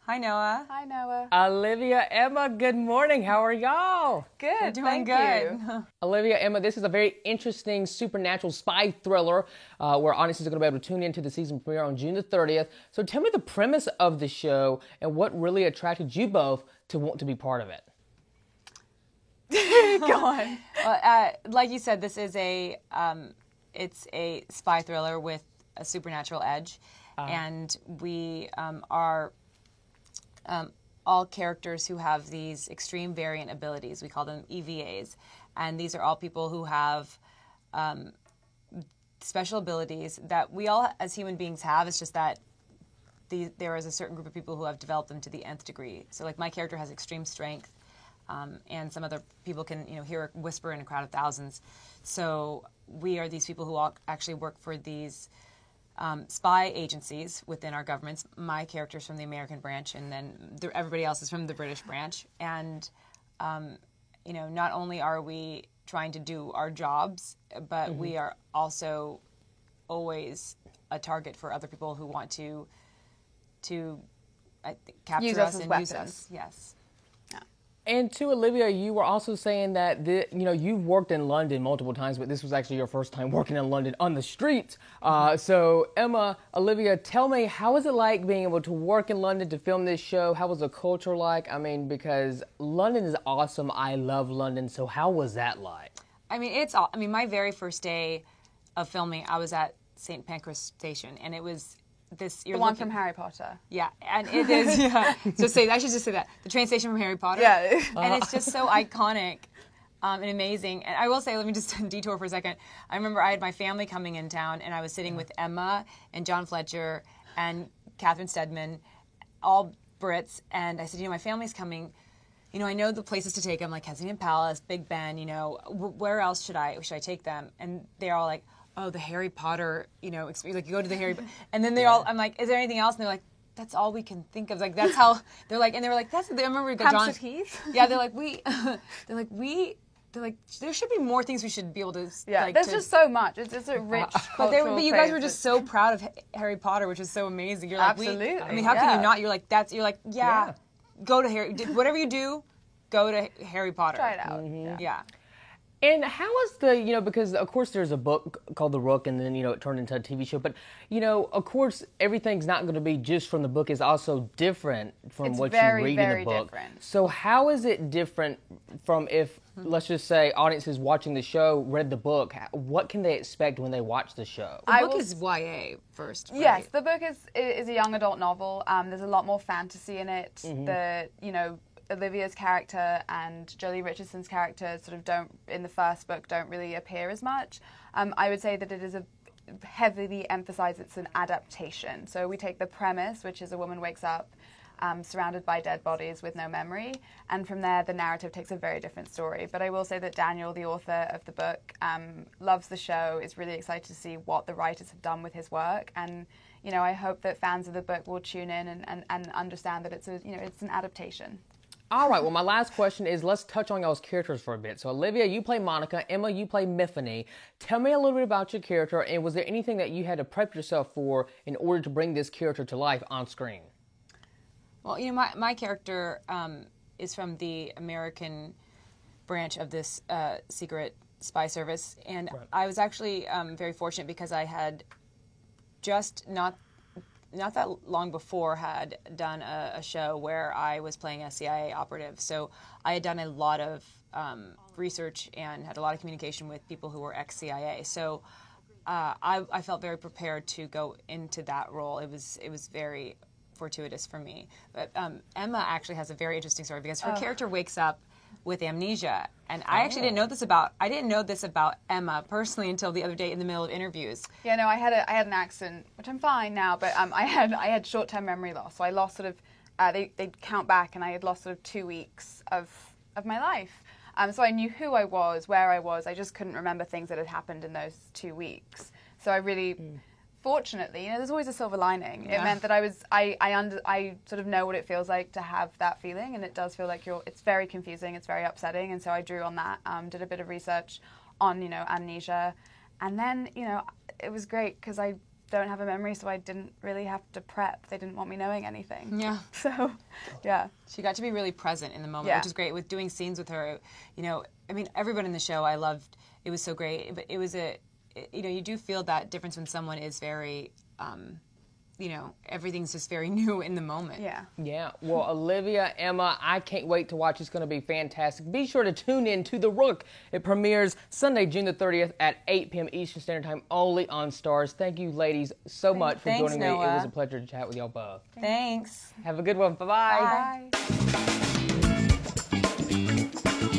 Hi, Noah. Hi, Noah. Olivia, Emma, good morning. How are y'all? Good. We're doing thank good. you. Olivia, Emma, this is a very interesting supernatural spy thriller where audiences are going to be able to tune into the season premiere on June the 30th. So tell me the premise of the show and what really attracted you both to want to be part of it. Go on. Well, like you said, this is it's a spy thriller with a supernatural edge, and we are all characters who have these extreme variant abilities. We call them EVAs, and these are all people who have special abilities that we all, as human beings, have. It's just that there is a certain group of people who have developed them to the nth degree. So, like, my character has extreme strength. And some other people can, hear a whisper in a crowd of thousands. So we are these people who all actually work for these spy agencies within our governments. My character's from the American branch, and then everybody else is from the British branch. And, not only are we trying to do our jobs, but we are also always a target for other people who want to capture Use us us as and weapons. use us. Yes. And to Olivia, you were also saying that you've worked in London multiple times, but this was actually your first time working in London on the streets. So Emma, Olivia, tell me, how was it like being able to work in London to film this show? How was the culture like? I mean, because London is awesome. I love London. So how was that like? I mean, my very first day of filming, I was at St. Pancras Station, and it was this. The one from Harry Potter. Yeah, and it is. Yeah. I should just say that the train station from Harry Potter. Yeah. And it's just so iconic and amazing. And I will say, let me just detour for a second. I remember I had my family coming in town, and I was sitting with Emma and John Fletcher and Catherine Steadman, all Brits, and I said, my family's coming. I know the places to take them, like Kensington Palace, Big Ben. Where else should I take them? And they're all like, oh, the Harry Potter, experience. Like, you go to the Harry, and then I'm like, is there anything else? And they're like, that's all we can think of. Like, that's how they're like, and they were like, I remember we got John. Hampstead Heath? Yeah, they're like, there should be more things we should be able to. Yeah, like, there's just so much. It's a rich cultural but you guys place. were just so proud of Harry Potter, which is so amazing. You're like, Absolutely, I mean, how can you not? You're like, Yeah. go to Harry. Whatever you do, go to Harry Potter. Try it out. Yeah. And how was because of course there's a book called The Rook, and then, it turned into a TV show. But, of course, everything's not going to be just from the book. It's also different from what you read in the book. Different. So how is it different from if, let's just say, audiences watching the show read the book? What can they expect when they watch the show? The book is YA first, right? Yes, the book is a young adult novel. There's a lot more fantasy in it. Olivia's character and Jolie Richardson's character in the first book don't really appear as much. I would say that it is heavily emphasized it's an adaptation. So we take the premise, which is a woman wakes up surrounded by dead bodies with no memory, and from there the narrative takes a very different story. But I will say that Daniel, the author of the book, loves the show, is really excited to see what the writers have done with his work, and I hope that fans of the book will tune in and understand that it's an adaptation. All right, well, my last question is, let's touch on y'all's characters for a bit. So, Olivia, you play Monica. Emma, you play Mythony. Tell me a little bit about your character, and was there anything that you had to prep yourself for in order to bring this character to life on screen? Well, my character is from the American branch of this secret spy service, and Right. I was actually very fortunate because I had just not that long before had done a show where I was playing a CIA operative. So I had done a lot of research and had a lot of communication with people who were ex-CIA. So I felt very prepared to go into that role. It was very fortuitous for me. But Emma actually has a very interesting story because her character wakes up with amnesia, and I actually didn't know this about Emma personally until the other day in the middle of interviews. Yeah, no, I had an accident, which I'm fine now, but I had short-term memory loss. So I lost they'd count back, and I had lost 2 weeks of my life. So I knew who I was, where I was. I just couldn't remember things that had happened in those 2 weeks. So I really, fortunately, there's always a silver lining. Yeah. It meant that I sort of know what it feels like to have that feeling, and it does feel like it's very confusing, it's very upsetting, and so I drew on that, did a bit of research on, amnesia, and then, it was great because I don't have a memory, so I didn't really have to prep. They didn't want me knowing anything. Yeah. So, yeah. She got to be really present in the moment, Yeah. which is great. With doing scenes with her, you know, I mean, everyone in the show I loved. It was so great. But it was you know, you do feel that difference when someone is very, you know, everything's just very new in the moment. Yeah. Yeah, well, Olivia, Emma, I can't wait to watch. It's going to be fantastic. Be sure to tune in to The Rook. It premieres Sunday, June the 30th at 8 p.m. Eastern Standard Time, only on Starz. Thank you, ladies, so much for Thanks, joining me. It Noah. was a pleasure to chat with y'all both. Thanks. Have a good one. Bye-bye. Bye.